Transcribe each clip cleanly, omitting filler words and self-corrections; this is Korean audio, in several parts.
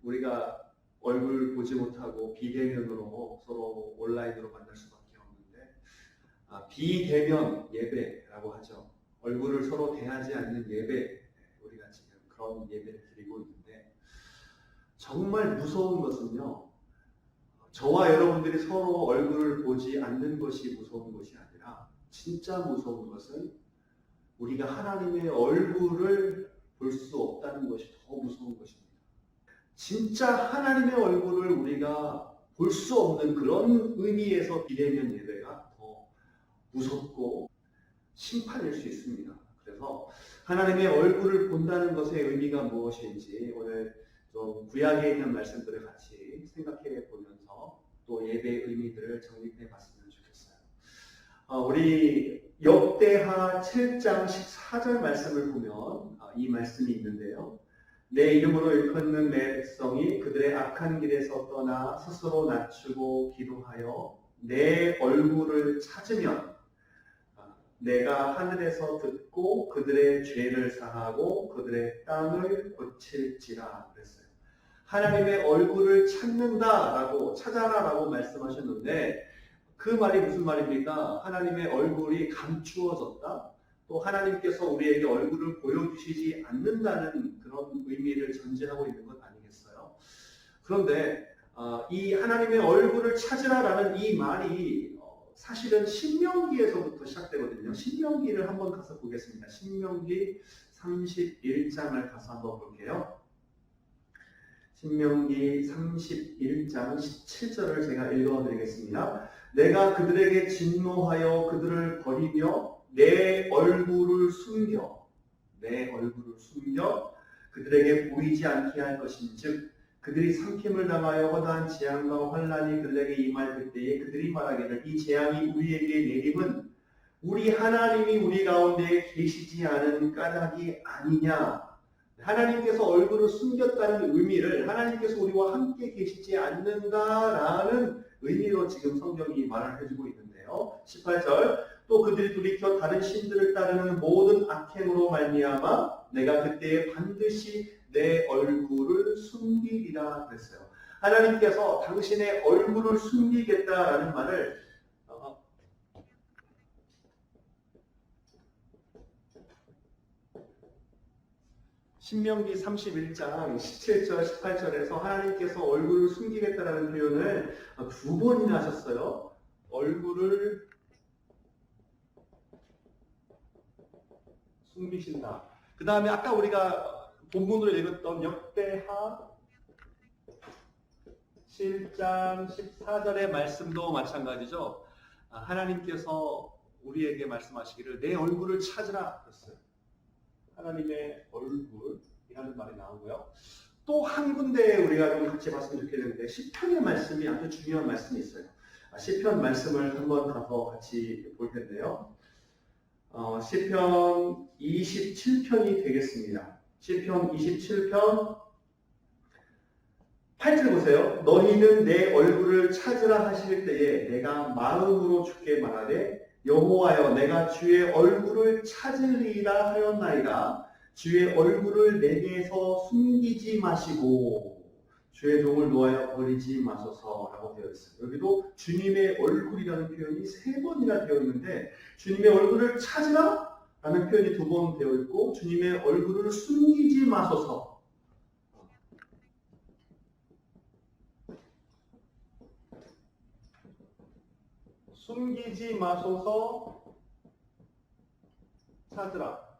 우리가 얼굴 보지 못하고 비대면으로 서로 온라인으로 만날 수밖에 없는데 비대면 예배라고 하죠. 얼굴을 서로 대하지 않는 예배, 우리가 지금 그런 예배를 드리고 있는데 정말 무서운 것은요. 저와 여러분들이 서로 얼굴을 보지 않는 것이 무서운 것이 아니라 진짜 무서운 것은 우리가 하나님의 얼굴을 볼 수 없다는 것이 더 무서운 것입니다. 진짜 하나님의 얼굴을 우리가 볼 수 없는 그런 의미에서 비대면 예배가 더 무섭고 심판일 수 있습니다. 그래서 하나님의 얼굴을 본다는 것의 의미가 무엇인지 오늘 좀 구약에 있는 말씀들을 같이 생각해 보면서 또 예배의 의미들을 정립해 봤으면 좋겠어요. 우리 역대하 7장 14절 말씀을 보면 이 말씀이 있는데요. 내 이름으로 일컫는 내 백성이 그들의 악한 길에서 떠나 스스로 낮추고 기도하여 내 얼굴을 찾으면 내가 하늘에서 듣고 그들의 죄를 사하고 그들의 땅을 고칠지라 그랬어요. 하나님의 얼굴을 찾는다라고 찾아라라고 말씀하셨는데 그 말이 무슨 말입니까? 하나님의 얼굴이 감추어졌다. 또 하나님께서 우리에게 얼굴을 보여주시지 않는다는 그런 의미를 전제하고 있는 것 아니겠어요? 그런데 이 하나님의 얼굴을 찾으라라는 이 말이 사실은 신명기에서부터 시작되거든요. 신명기를 한번 가서 보겠습니다. 신명기 31장을 가서 한번 볼게요. 신명기 31장 17절을 제가 읽어드리겠습니다. 내가 그들에게 진노하여 그들을 버리며 내 얼굴을 숨겨 그들에게 보이지 않게 할 것인즉 그들이 삼킴을 당하여 허다한 재앙과 환난이 그들에게 임할 그때에 그들이 말하기를 이 재앙이 우리에게 내림은 우리 하나님이 우리 가운데 계시지 않은 까닭이 아니냐. 하나님께서 얼굴을 숨겼다는 의미를 하나님께서 우리와 함께 계시지 않는다라는 의미로 지금 성경이 말을 해주고 있는데요. 18절 또 그들이 돌이켜 다른 신들을 따르는 모든 악행으로 말미암아 내가 그때에 반드시 내 얼굴을 숨기리라 그랬어요. 하나님께서 당신의 얼굴을 숨기겠다라는 말을 신명기 31장 17절 18절에서 하나님께서 얼굴을 숨기겠다라는 표현을 두 번이나 하셨어요. 얼굴을 숨기신다. 그 다음에 아까 우리가 본문으로 읽었던 역대하 7장 14절의 말씀도 마찬가지죠. 하나님께서 우리에게 말씀하시기를 내 얼굴을 찾으라 그랬어요. 하나님의 얼굴이라는 말이 나오고요. 또 한 군데 우리가 좀 같이 봤으면 좋겠는데 시편의 말씀이 아주 중요한 말씀이 있어요. 시편 말씀을 한번 가서 같이 볼 텐데요. 시편 27편이 되겠습니다. 시편 27편 8절 보세요. 너희는 내 얼굴을 찾으라 하실 때에 내가 마음으로 주께 말하되 여호와여 내가 주의 얼굴을 찾으리라 하였나이다. 주의 얼굴을 내게서 숨기지 마시고 주의 종을 놓아여 버리지 마소서라고 되어 있어요. 여기도 주님의 얼굴이라는 표현이 3번이나 되어 있는데 주님의 얼굴을 찾으라 라는 표현이 2번 되어 있고 주님의 얼굴을 숨기지 마소서 숨기지 마소서 찾으라.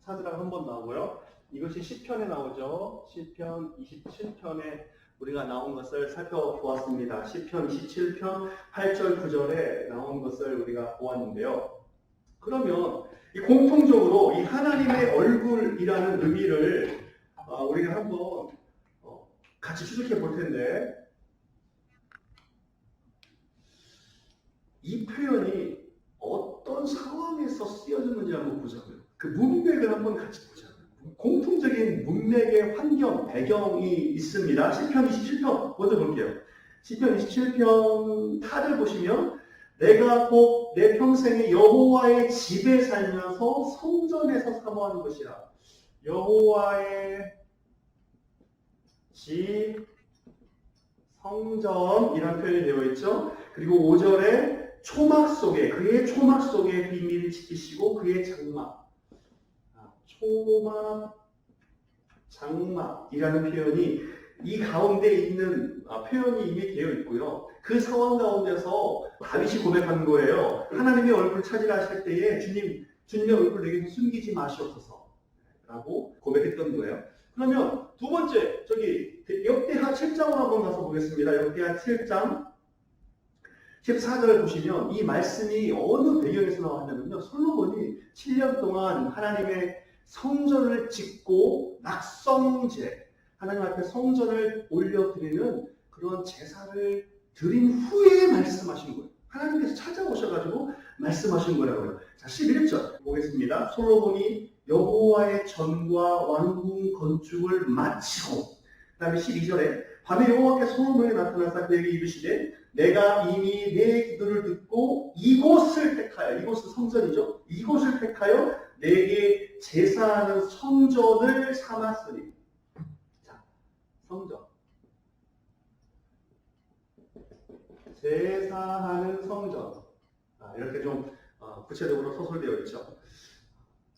찾으라 한 번 나오고요. 이것이 시편에 나오죠. 시편 27편에 우리가 나온 것을 살펴보았습니다. 시편 27편 8절 9절에 나온 것을 우리가 보았는데요. 그러면 이 공통적으로 이 하나님의 얼굴이라는 의미를 우리가 한번 같이 추적해 볼 텐데 이 표현이 어떤 상황에서 쓰여졌는지 한번 보자고요. 그 문맥을 한번 같이 보자고요. 공통적인 문맥의 환경, 배경이 있습니다. 시편 27편 먼저 볼게요. 시편 27편 타를 보시면 내가 곧 내 평생에 여호와의 집에 살면서 성전에서 사모하는 것이라. 여호와의 성전이라는 표현이 되어 있죠. 그리고 5절에 초막 속에, 그의 초막 속에 비밀을 지키시고 그의 장막. 초막, 장막이라는 표현이 이 가운데 있는 표현이 이미 되어 있고요. 그 상황 가운데서 다윗이 고백한 거예요. 하나님의 얼굴 찾으라 하실 때에 주님의 얼굴 내게서 숨기지 마시옵소서 라고 고백했던 거예요. 그러면 두 번째, 역대하 7장으로 한번 가서 보겠습니다. 역대하 7장 14절을 보시면 이 말씀이 어느 배경에서 나왔냐면요. 솔로몬이 7년 동안 하나님의 성전을 짓고 낙성제, 하나님 앞에 성전을 올려드리는 그런 제사를 드린 후에 말씀하신 거예요. 하나님께서 찾아오셔가지고 말씀하신 거라고요. 자, 11절 보겠습니다. 솔로몬이 여호와의 전과 왕궁 건축을 마치고, 그 다음에 12절에 밤에 여호와께서 솔로몬에게 나타나사 그에게 이르시되 내가 이미 내 기도를 듣고 이곳을 택하여, 이곳은 성전이죠. 이곳을 택하여 내게 제사하는 성전을 삼았으니. 자, 성전. 제사하는 성전. 이렇게 좀 구체적으로 서술되어 있죠.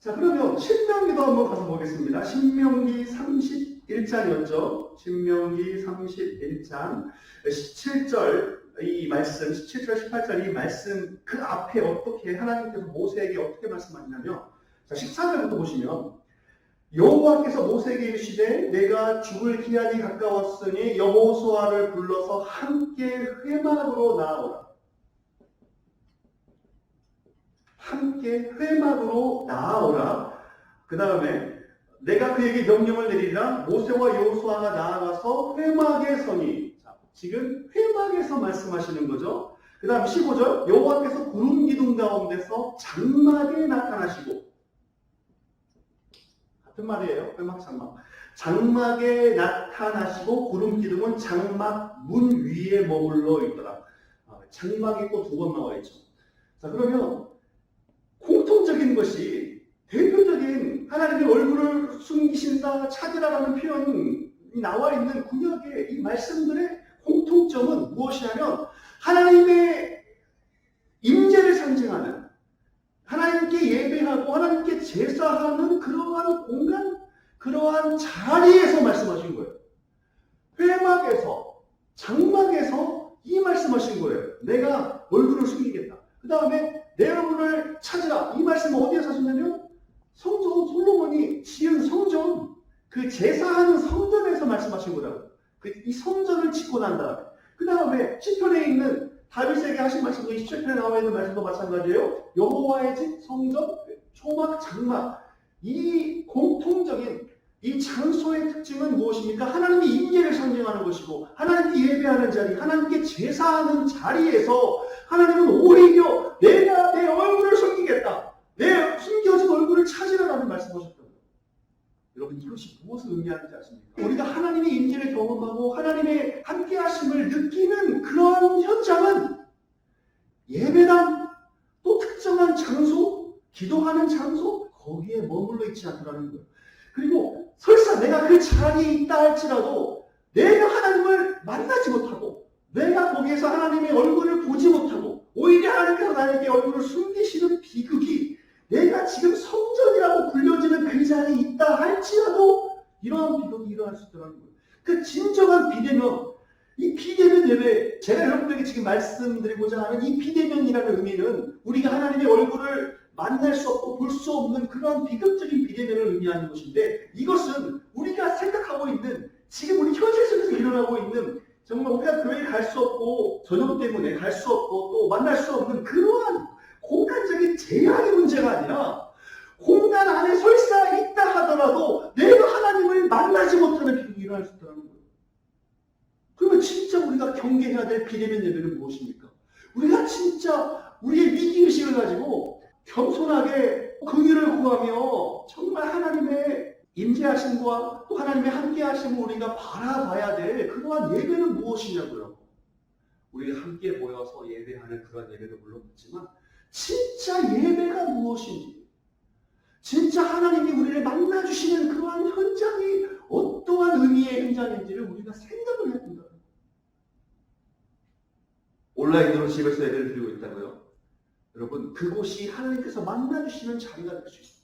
자, 그러면 신명기도 한번 가서 보겠습니다. 신명기 31장이었죠. 신명기 31장 17절 이 말씀, 17절 18절 이 말씀 그 앞에 어떻게 하나님께서 모세에게 어떻게 말씀하시냐면, 자, 14절부터 보시면 여호와께서 모세에게 이르시되 내가 죽을 기한이 가까웠으니 여호수아를 불러서 함께 회막으로 나아오라. 함께 회막으로 나아오라. 그 다음에 내가 그에게 명령을 내리라. 모세와 여호수아가 나아가서 회막에 서니. 자, 지금 회막에서 말씀하시는 거죠. 그 다음 15절 여호와께서 구름 기둥 가운데서 장막에 나타나시고. 같은 말이에요. 회막 장막. 장막에 나타나시고 구름 기둥은 장막 문 위에 머물러 있더라. 장막이 또 두 번 나와 있죠. 자, 그러면 공통적인 것이 대표적인 하나님의 얼굴을 숨기신다, 찾으라라는 표현이 나와 있는 구약의 이 말씀들의 공통점은 무엇이냐면 하나님의 임재를 상징하는, 하나님께 예배하고 하나님께 제사하는 그러한 공간, 그러한 자리에서 말씀하신 거예요. 회막에서, 장막에서 이 말씀하신 거예요. 내가 얼굴을 숨기겠다. 그 다음에 내 얼굴을 찾으라. 이 말씀은 어디에서 하셨냐면 성전, 솔로몬이 지은 성전, 그 제사하는 성전에서 말씀하신 거라고요. 이 성전을 짓고 난 다음에 그 다음에 시편에 있는 다윗에게 하신 말씀도 27편에 나와 있는 말씀도 마찬가지예요. 여호와의 집, 성전, 초막, 장막. 이 공통적인 이 장소의 특징은 무엇입니까? 하나님의 임재를 상징하는 것이고 하나님께 예배하는 자리, 하나님께 제사하는 자리에서 하나님은 오히려 내가 내 얼굴을 숨기겠다. 내 숨겨진 얼굴을 찾으라라는 말씀하셨거든요. 여러분, 이것이 무엇을 의미하는지 아십니까? 우리가 하나님의 임재를 경험하고 하나님의 함께하심을 느끼는 그런 현장은 예배당, 또 특정한 장소, 기도하는 장소, 거기에 머물러 있지 않더라는 거예요. 그리고 설사 내가 그 자리에 있다 할지라도 내가 하나님을 만나지 못하고 내가 거기에서 하나님의 얼굴을 보지 못하고 오히려 하나님께서 나에게 얼굴을 숨기시는 비극이 내가 지금 성전이라고 불려지는 그 자리에 있다 할지라도 이러한 비극이 일어날 수 있다는 거예요. 그 진정한 비대면, 이 비대면 예배, 제가 여러분에게 지금 말씀드리고자 하는 이 비대면이라는 의미는 우리가 하나님의 얼굴을 만날 수 없고 볼 수 없는 그런 비극적인 비대면을 의미하는 것인데, 이것은 우리가 생각하고 있는 지금 우리 현실 속에서 일어나고 있는 정말 우리가 교회에 갈 수 없고 전염 때문에 갈 수 없고 또 만날 수 없는 그러한 공간적인 제약의 문제가 아니라 공간 안에 설사 있다 하더라도 내가 하나님을 만나지 못하는 비극이 일어날 수 있다는 거예요. 그러면 진짜 우리가 경계해야 될 비대면 예배는 무엇입니까? 우리가 진짜 우리의 위기의식을 가지고 겸손하게 긍휼을 구하며 정말 하나님의 임재하심과 또 하나님의 함께하심을 우리가 바라봐야 될 그러한 예배는 무엇이냐고요. 우리가 함께 모여서 예배하는 그런 예배도 물론 있지만 진짜 예배가 무엇인지, 진짜 하나님이 우리를 만나주시는 그러한 현장이 어떠한 의미의 현장인지를 우리가 생각을 해야 된다. 온라인으로 집에서 예배를 드리고 있다고요? 여러분, 그곳이 하나님께서 만나주시는 자리가 될 수 있습니다.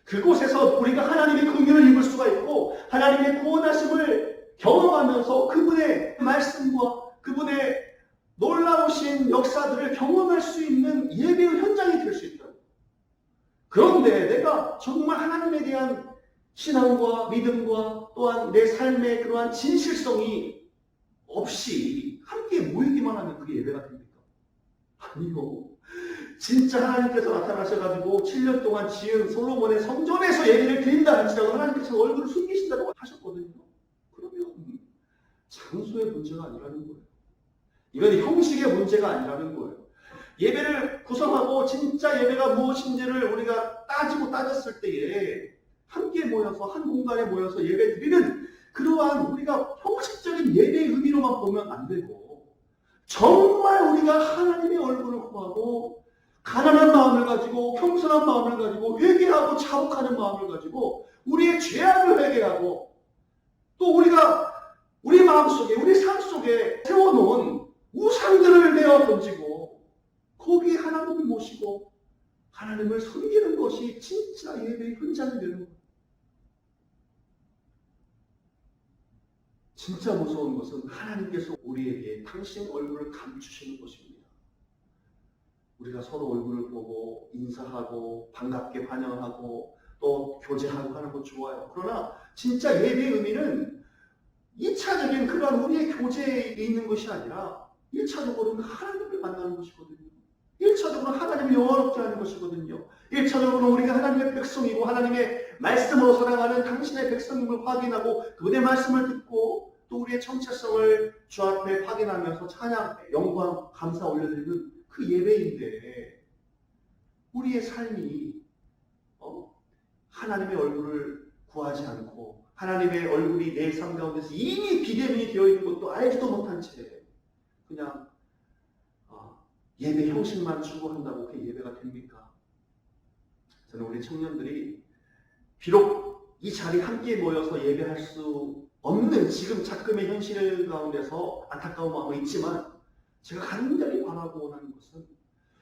그곳에서 우리가 하나님의 긍휼을 입을 수가 있고 하나님의 구원하심을 경험하면서 그분의 말씀과 그분의 놀라우신 역사들을 경험할 수 있는 예배의 현장이 될 수 있다. 그런데 내가 정말 하나님에 대한 신앙과 믿음과 또한 내 삶의 그러한 진실성이 없이 함께 모이기만 하면 그게 예배가 됩니까? 아니요. 진짜 하나님께서 나타나셔가지고 7년 동안 지은 솔로몬의 성전에서 예배를 드린다 할지라도 하나님께서 얼굴을 숨기신다고 하셨거든요. 그러면 장소의 문제가 아니라는 거예요. 이건 형식의 문제가 아니라는 거예요. 예배를 구성하고 진짜 예배가 무엇인지를 우리가 따졌을 때에 함께 모여서 한 공간에 모여서 예배 드리는 그러한 우리가 형식적인 예배의 의미로만 보면 안 되고 정말 우리가 하나님의 얼굴을 구하고 가난한 마음을 가지고 겸손한 마음을 가지고 회개하고 자복하는 마음을 가지고 우리의 죄악을 회개하고 또 우리가 우리 마음속에 우리 삶 속에 세워놓은 우상들을 내어 던지고 거기에 하나님을 모시고 하나님을 섬기는 것이 진짜 예배의 현장이 되는 거예요. 진짜 무서운 것은 하나님께서 우리에게 당신 얼굴을 감추시는 것입니다. 우리가 서로 얼굴을 보고 인사하고 반갑게 환영하고 또 교제하고 하는 거 좋아요. 그러나 진짜 예배의 의미는 2차적인 그러한 우리의 교제에 있는 것이 아니라 1차적으로는 하나님을 만나는 것이거든요. 1차적으로는 하나님을 영화롭게 하는 것이거든요. 1차적으로는 우리가 하나님의 백성이고 하나님의 말씀으로 살아가는 당신의 백성임을 확인하고 그분의 말씀을 듣고 또 우리의 정체성을 주 앞에 확인하면서 찬양, 영광, 감사 올려드리는 그 예배인데 우리의 삶이 하나님의 얼굴을 구하지 않고 하나님의 얼굴이 내 삶 가운데서 이미 비대면이 되어 있는 것도 알지도 못한 채 그냥 예배 형식만 추구한다고 그게 예배가 됩니까? 저는 우리 청년들이 비록 이 자리에 함께 모여서 예배할 수 없는 지금 작금의 현실 가운데서 안타까운 마음이 있지만 제가 간절히 바라고 원하는 것은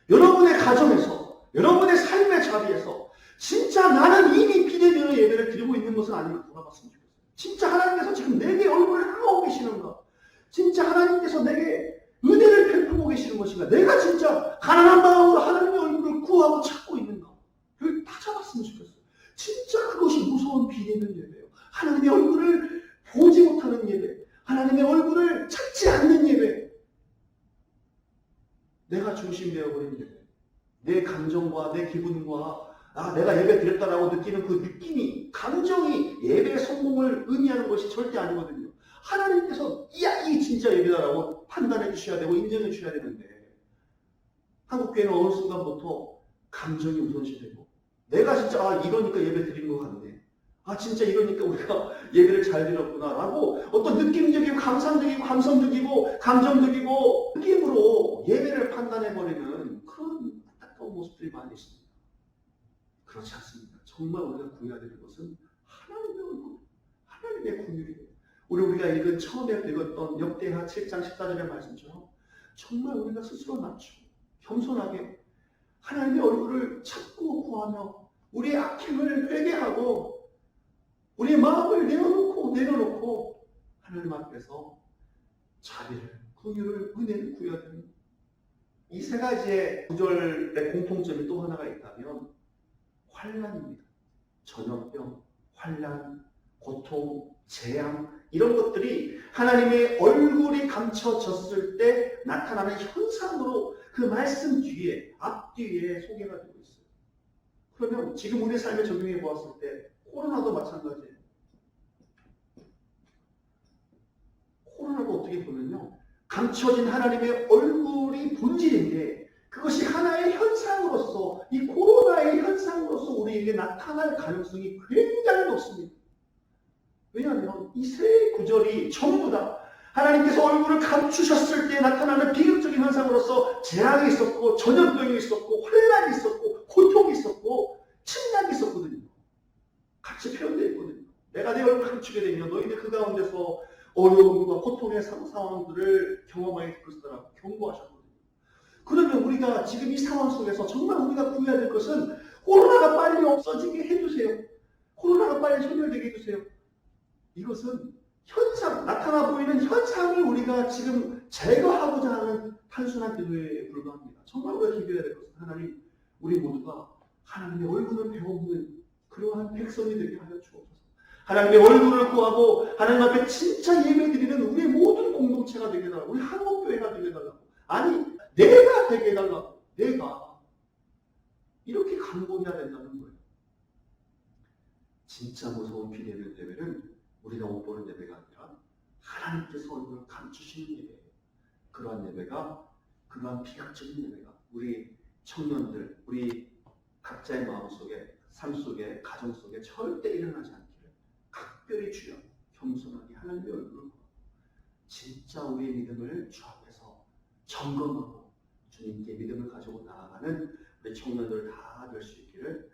여러분의 가정에서 여러분의 삶의 자리에서 진짜 나는 이미 비대면의 예배를 드리고 있는 것은 아닌가 돌아봤으면 좋겠어요. 진짜 하나님께서 지금 내게 얼굴을 향하고 계시는가? 진짜 하나님께서 내게 은혜를 베푸고 계시는 것인가? 내가 진짜 가난한 마음으로 하나님의 얼굴을 구하고 찾고 있는가? 그걸 다 잡았으면 좋겠어요. 진짜 그것이 무서운 비대면 예배예요. 하나님의 얼굴을 보지 못하는 예배, 하나님의 얼굴을 찾지 않는 예배, 내가 중심되어버린 예배, 내 감정과 내 기분과 내가 예배 드렸다라고 느끼는 그 느낌이, 감정이 예배의 성공을 의미하는 것이 절대 아니거든요. 하나님께서 이 진짜 예배다라고 판단해 주셔야 되고 인정해 주셔야 되는데 한국교회는 어느 순간부터 감정이 우선시되고 내가 진짜 이러니까 예배 드린 것 같네. 진짜 이러니까 우리가 예배를 잘 드렸구나 라고 어떤 느낌적이고 감상적이고 감성적이고 감정적이고 느낌으로 예배를 판단해버리는 그런 안타까운 모습들이 많이 있습니다. 그렇지 않습니다. 정말 우리가 구해야 되는 것은 하나님의 얼굴, 하나님의 긍휼이에요. 우리가 읽은 처음에 읽었던 역대하 7장 14절의 말씀처럼 정말 우리가 스스로 낮추고 겸손하게 하나님의 얼굴을 찾고 구하며 우리의 악행을 회개하고 우리의 마음을 내려놓고 하나님 앞에서 자비를, 긍휼을, 은혜를 구해야 됩니다. 이 세 가지의 구절의 공통점이 또 하나가 있다면 환난입니다. 전염병, 환난, 고통, 재앙 이런 것들이 하나님의 얼굴이 감춰졌을 때 나타나는 현상으로 그 말씀 뒤에, 앞뒤에 소개가 되고 있어요. 그러면 지금 우리 삶에 적용해 보았을 때 코로나도 마찬가지예요. 코로나도 어떻게 보면요, 감춰진 하나님의 얼굴이 본질인데 그것이 하나의 현상으로서, 이 코로나의 현상으로서 우리에게 나타날 가능성이 굉장히 높습니다. 왜냐하면 이 세 구절이 전부 다 하나님께서 얼굴을 감추셨을 때 나타나는 비극적인 현상으로서 재앙이 있었고 전염병이 있었고 환난이 있었고 고통이 있었고 침략이 있었거든요. 같이 표현되어 있거든요. 내가 내 얼굴을 감추게 되면 너희는 그 가운데서 어려움과 고통의 상황들을 경험하게 될 것이라고 경고하셨거든요. 그러면 우리가 지금 이 상황 속에서 정말 우리가 구해야 될 것은 코로나가 빨리 없어지게 해주세요. 코로나가 빨리 소멸되게 해주세요. 이것은 현상, 나타나 보이는 현상을 우리가 지금 제거하고자 하는 단순한 기도에 불과합니다. 정말 우리가 기도해야 될 것은 하나님, 우리 모두가 하나님의 얼굴을 배워보는 그러한 백성이 되게 하여 주옵소서. 하나님의 얼굴을 구하고 하나님 앞에 진짜 예배드리는 우리 모든 공동체가 되게 해달라고, 우리 한국교회가 되게 해달라고, 아니 내가 되게 해달라고, 내가 이렇게 간구해야 된다는 거예요. 진짜 무서운 비대면 예배는 우리가 못 보는 예배가 아니라 하나님께서 얼굴을 감추시는 예배예요. 그러한 예배가, 그러한 비극적인 예배가 우리 청년들, 우리 각자의 마음속에, 삶 속에, 가정 속에 절대 일어나지 않기를 각별히 주여 겸손하게 하나님의 얼굴을 보고 진짜 우리의 믿음을 주 앞에서 점검하고 주님께 믿음을 가지고 나아가는 우리 청년들 다 될 수 있기를